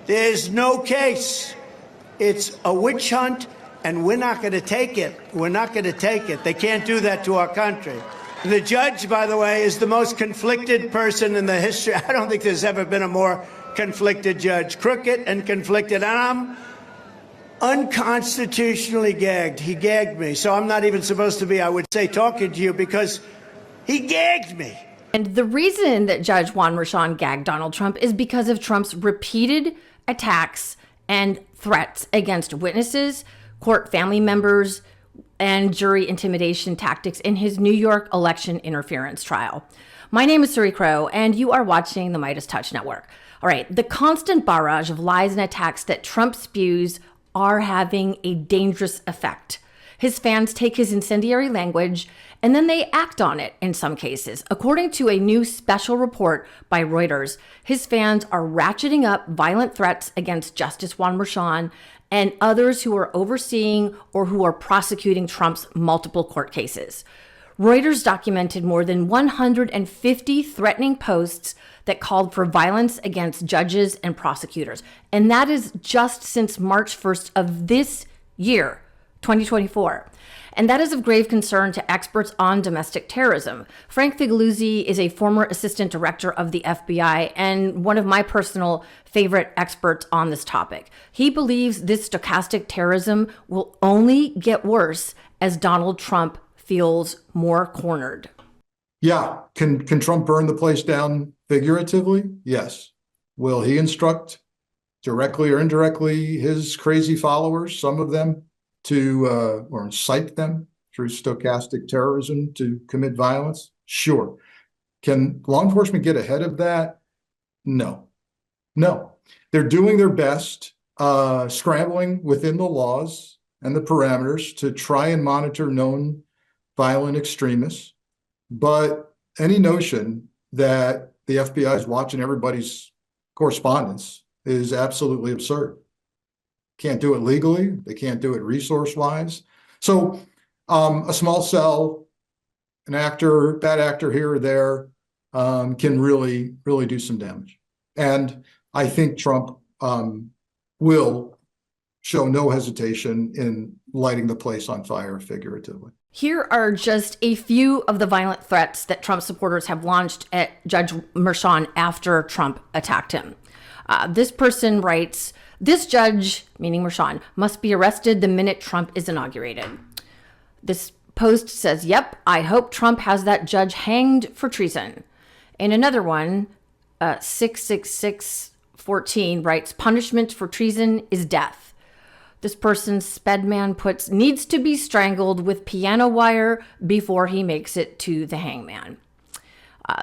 There's no case. It's a witch hunt, and we're not going to take it. We're not going to take it. They can't do that to our country. The judge, by the way, is the most conflicted person in the history. I don't think there's ever been a more conflicted judge. Crooked and conflicted. And I'm unconstitutionally gagged. He gagged me. So I'm not even supposed to be, I would say, talking to you because he gagged me. And the reason that Judge Juan Merchan gagged Donald Trump is because of Trump's repeated attacks and threats against witnesses, court family members, and jury intimidation tactics in his New York election interference trial. My name is Suri Crowe, and you are watching the MeidasTouch Network. All right, the constant barrage of lies and attacks that Trump spews are having a dangerous effect. His fans take his incendiary language and then they act on it in some cases. According to a new special report by Reuters, his fans are ratcheting up violent threats against Justice Juan Merchan and others who are overseeing or who are prosecuting Trump's multiple court cases. Reuters documented more than 150 threatening posts that called for violence against judges and prosecutors. And that is just since March 1st of this year, 2024. And that is of grave concern to experts on domestic terrorism. Frank Figliuzzi is a former assistant director of the FBI and one of my personal favorite experts on this topic. He believes this stochastic terrorism will only get worse as Donald Trump feels more cornered. Yeah. Can Trump burn the place down figuratively? Yes. Will he instruct directly or indirectly his crazy followers, some of them, or incite them through stochastic terrorism to commit violence? Sure. Can law enforcement get ahead of that? No. They're doing their best, scrambling within the laws and the parameters to try and monitor known violent extremists. But any notion that the FBI is watching everybody's correspondence is absolutely absurd. Can't do it legally. They can't do it resource-wise. So a small cell, an actor, bad actor here or there, can really do some damage. And I think Trump will show no hesitation in lighting the place on fire figuratively. Here are just a few of the violent threats that Trump supporters have launched at Judge Merchan after Trump attacked him. This person writes, "This judge," meaning Merchan, "must be arrested the minute Trump is inaugurated." This post says, "Yep, I hope Trump has that judge hanged for treason." And another one, 66614 writes, "Punishment for treason is death." This person, Spedman, puts, "Needs to be strangled with piano wire before he makes it to the hangman."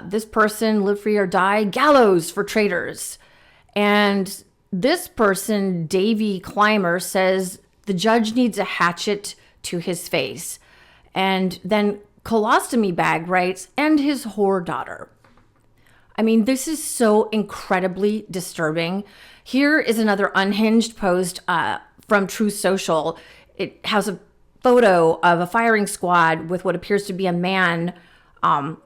This person, "Live free or die, gallows for traitors." And this person, Davy Clymer, says the judge needs a hatchet to his face. And then Colostomy Bag writes, "and his whore daughter." I mean, this is so incredibly disturbing. Here is another unhinged post from Truth Social. It has a photo of a firing squad with what appears to be a man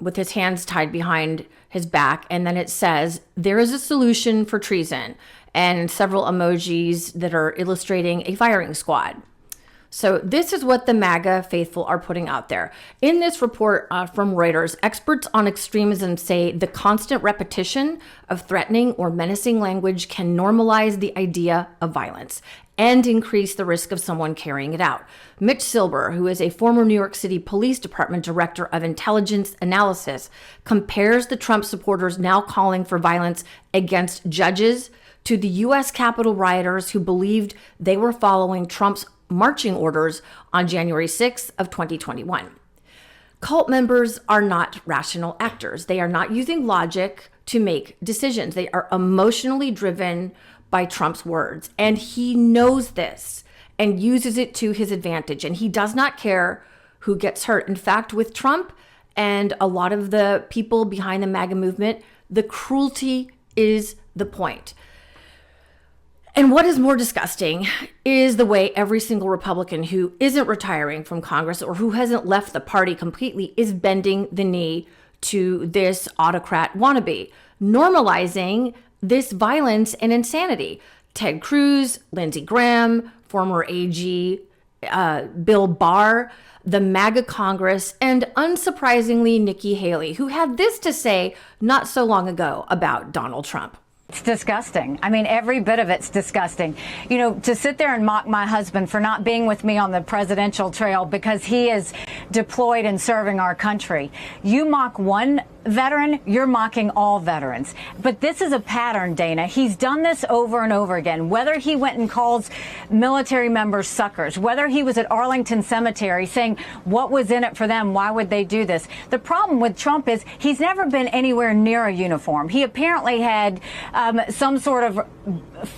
with his hands tied behind his back. And then it says, "There is a solution for treason," and several emojis that are illustrating a firing squad. So this is what the MAGA faithful are putting out there. In this report from Reuters, experts on extremism say the constant repetition of threatening or menacing language can normalize the idea of violence and increase the risk of someone carrying it out. Mitch Silber, who is a former New York City Police Department Director of Intelligence Analysis, compares the Trump supporters now calling for violence against judges to the U.S. Capitol rioters who believed they were following Trump's marching orders on January 6th of 2021. Cult members are not rational actors. They are not using logic to make decisions. They are emotionally driven by Trump's words. And he knows this and uses it to his advantage. And he does not care who gets hurt. In fact, with Trump and a lot of the people behind the MAGA movement, the cruelty is the point. And what is more disgusting is the way every single Republican who isn't retiring from Congress or who hasn't left the party completely is bending the knee to this autocrat wannabe, normalizing this violence and insanity. Ted Cruz, Lindsey Graham, former AG Bill Barr, the MAGA Congress, and unsurprisingly, Nikki Haley, who had this to say not so long ago about Donald Trump. It's disgusting. I mean, every bit of it's disgusting. You know, to sit there and mock my husband for not being with me on the presidential trail because he is deployed and serving our country. You mock one veteran, you're mocking all veterans. But this is a pattern, Dana. He's done this over and over again. Whether he went and calls military members suckers, whether he was at Arlington Cemetery saying what was in it for them, why would they do this? The problem with Trump is he's never been anywhere near a uniform. He apparently had some sort of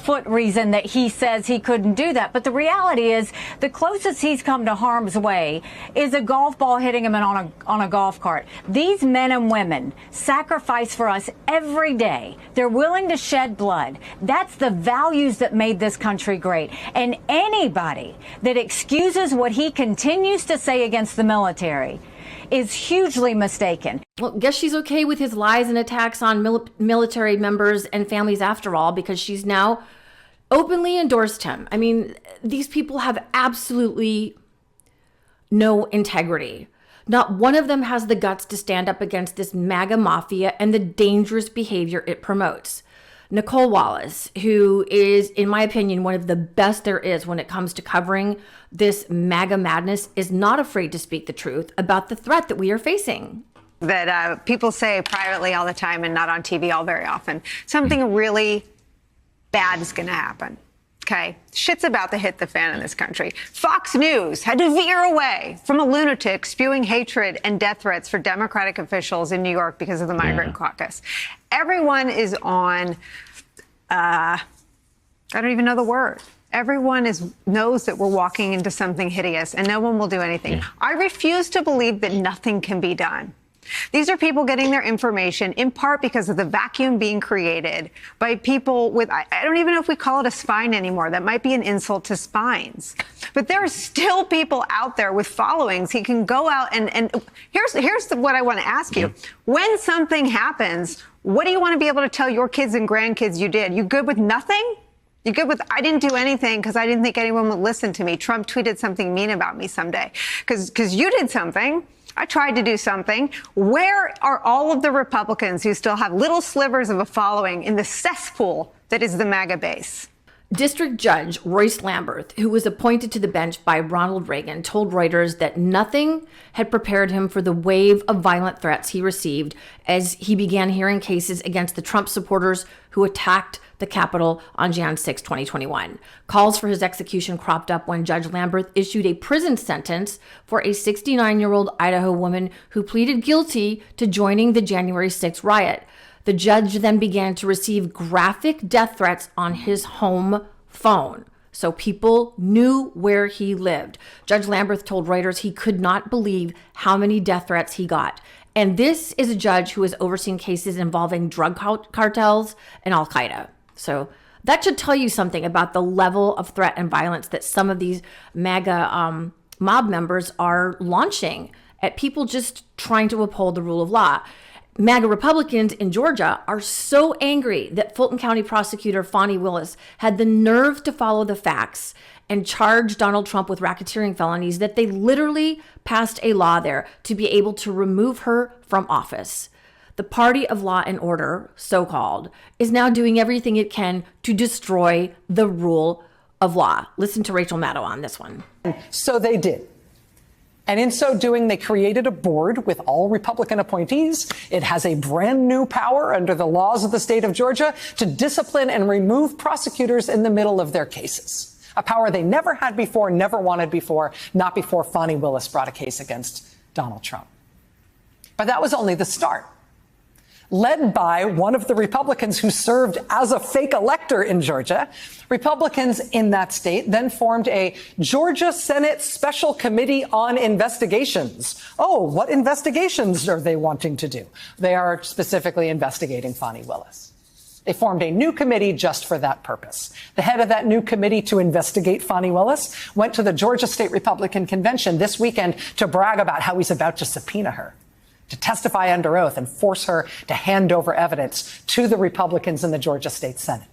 foot reason that he says he couldn't do that. But the reality is the closest he's come to harm's way is a golf ball hitting him on a golf cart. These men and women sacrifice for us every day. They're willing to shed blood. That's the values that made this country great. And anybody that excuses what he continues to say against the military is hugely mistaken. Well, guess she's okay with his lies and attacks on military members and families after all, because she's now openly endorsed him. I mean, these people have absolutely no integrity. Not one of them has the guts to stand up against this MAGA mafia and the dangerous behavior it promotes. Nicole Wallace, who is, in my opinion, one of the best there is when it comes to covering this MAGA madness, is not afraid to speak the truth about the threat that we are facing. That people say privately all the time and not on TV all very often. Something really bad is going to happen. Okay, shit's about to hit the fan in this country. Fox News had to veer away from a lunatic spewing hatred and death threats for Democratic officials in New York because of the migrant caucus. Everyone is on, I don't even know the word. Everyone knows that we're walking into something hideous and no one will do anything. I refuse to believe that nothing can be done. These are people getting their information in part because of the vacuum being created by people with, I don't even know if we call it a spine anymore. That might be an insult to spines. But there are still people out there with followings. He can go out and here's what I want to ask you. When something happens, what do you want to be able to tell your kids and grandkids you did? You good with nothing? You good with, I didn't do anything because I didn't think anyone would listen to me. Trump tweeted something mean about me someday. Because you did something. I tried to do something. Where are all of the Republicans who still have little slivers of a following in the cesspool that is the MAGA base? District Judge Royce Lamberth, who was appointed to the bench by Ronald Reagan, told Reuters that nothing had prepared him for the wave of violent threats he received as he began hearing cases against the Trump supporters who attacked the Capitol on Jan 6, 2021. Calls for his execution cropped up when Judge Lamberth issued a prison sentence for a 69-year-old Idaho woman who pleaded guilty to joining the January 6 riot. The judge then began to receive graphic death threats on his home phone, so people knew where he lived. Judge Lamberth told Reuters he could not believe how many death threats he got. And this is a judge who has overseen cases involving drug cartels and Al-Qaeda. So that should tell you something about the level of threat and violence that some of these MAGA mob members are launching at people just trying to uphold the rule of law. MAGA Republicans in Georgia are so angry that Fulton County prosecutor Fani Willis had the nerve to follow the facts and charge Donald Trump with racketeering felonies that they literally passed a law there to be able to remove her from office. The party of law and order, so-called, is now doing everything it can to destroy the rule of law. Listen to Rachel Maddow on this one. So they did. And in so doing, they created a board with all Republican appointees. It has a brand new power under the laws of the state of Georgia to discipline and remove prosecutors in the middle of their cases. A power they never had before, never wanted before, not before Fani Willis brought a case against Donald Trump. But that was only the start. Led by one of the Republicans who served as a fake elector in Georgia, Republicans in that state then formed a Georgia Senate Special Committee on Investigations. Oh, what investigations are they wanting to do? They are specifically investigating Fani Willis. They formed a new committee just for that purpose. The head of that new committee to investigate Fani Willis went to the Georgia State Republican Convention this weekend to brag about how he's about to subpoena her, to testify under oath and force her to hand over evidence to the Republicans in the Georgia State Senate.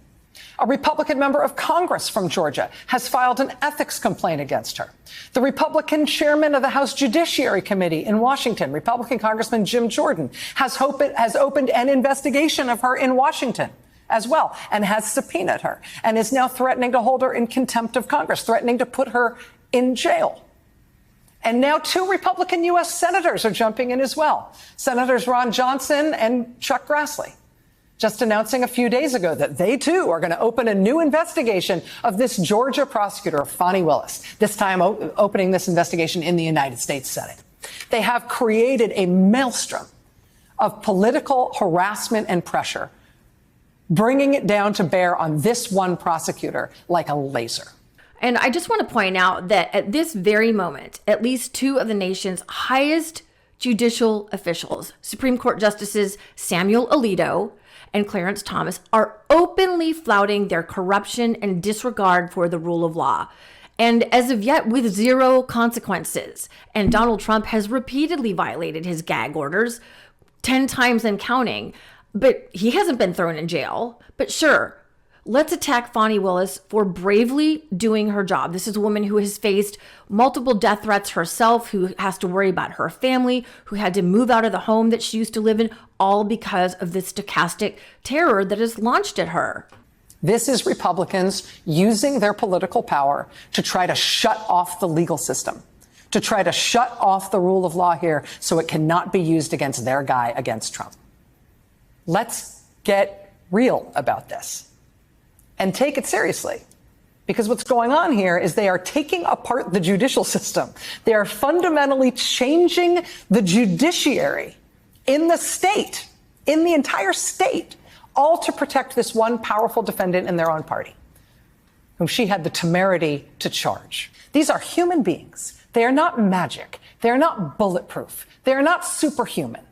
A Republican member of Congress from Georgia has filed an ethics complaint against her. The Republican chairman of the House Judiciary Committee in Washington, Republican Congressman Jim Jordan, has opened an investigation of her in Washington as well, and has subpoenaed her, and is now threatening to hold her in contempt of Congress, threatening to put her in jail. And now 2 Republican U.S. senators are jumping in as well. Senators Ron Johnson and Chuck Grassley, just announcing a few days ago that they, too, are going to open a new investigation of this Georgia prosecutor, Fani Willis, this time opening this investigation in the United States Senate. They have created a maelstrom of political harassment and pressure, bringing it down to bear on this one prosecutor like a laser. And I just want to point out that at this very moment, at least 2 of the nation's highest judicial officials, Supreme Court Justices Samuel Alito and Clarence Thomas, are openly flouting their corruption and disregard for the rule of law. And as of yet, with 0 consequences. And Donald Trump has repeatedly violated his gag orders, 10 times and counting. But he hasn't been thrown in jail. But sure, let's attack Fani Willis for bravely doing her job. This is a woman who has faced multiple death threats herself, who has to worry about her family, who had to move out of the home that she used to live in, all because of the stochastic terror that is launched at her. This is Republicans using their political power to try to shut off the legal system, to try to shut off the rule of law here so it cannot be used against their guy, against Trump. Let's get real about this and take it seriously, because what's going on here is they are taking apart the judicial system. They are fundamentally changing the judiciary in the state, in the entire state, all to protect this one powerful defendant in their own party, whom she had the temerity to charge. These are human beings. They are not magic. They are not bulletproof. They are not superhuman.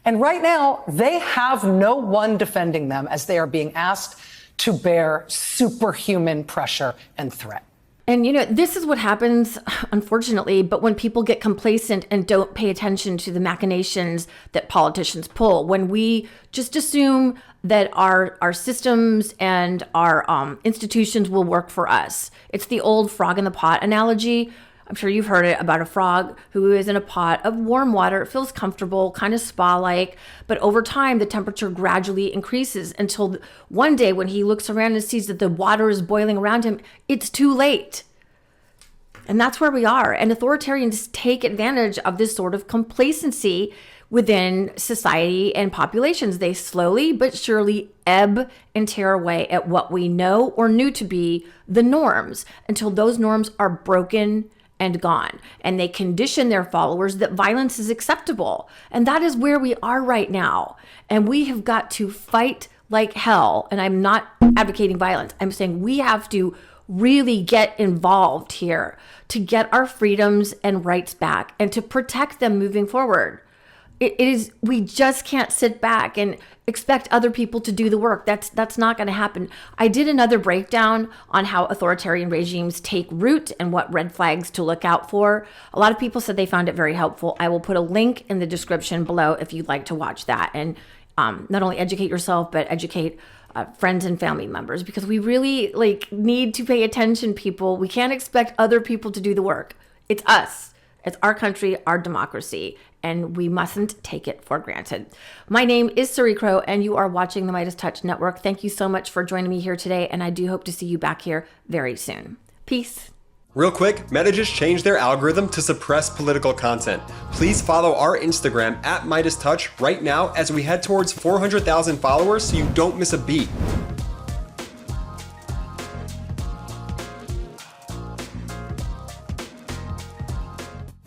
And right now, they have no one defending them as they are being asked to bear superhuman pressure and threat. And, you know, this is what happens, unfortunately, but when people get complacent and don't pay attention to the machinations that politicians pull, when we just assume that our systems and our institutions will work for us. It's the old frog in the pot analogy. I'm sure you've heard it about a frog who is in a pot of warm water. It feels comfortable, kind of spa-like, but over time, the temperature gradually increases until one day when he looks around and sees that the water is boiling around him, it's too late. And that's where we are. And authoritarians take advantage of this sort of complacency within society and populations. They slowly but surely ebb and tear away at what we know or knew to be the norms until those norms are broken and gone. And they condition their followers that violence is acceptable. And that is where we are right now. And we have got to fight like hell. And I'm not advocating violence. I'm saying we have to really get involved here to get our freedoms and rights back and to protect them moving forward. We just can't sit back and expect other people to do the work. That's not going to happen. I did another breakdown on how authoritarian regimes take root and what red flags to look out for. A lot of people said they found it very helpful. I will put a link in the description below if you'd like to watch that and not only educate yourself, but educate friends and family members, because we really need to pay attention, people. We can't expect other people to do the work. It's us. It's our country, our democracy, and we mustn't take it for granted. My name is Suri Crowe, and you are watching the MeidasTouch Network. Thank you so much for joining me here today, and I do hope to see you back here very soon. Peace. Real quick, Meta just changed their algorithm to suppress political content. Please follow our Instagram at MeidasTouch right now as we head towards 400,000 followers so you don't miss a beat.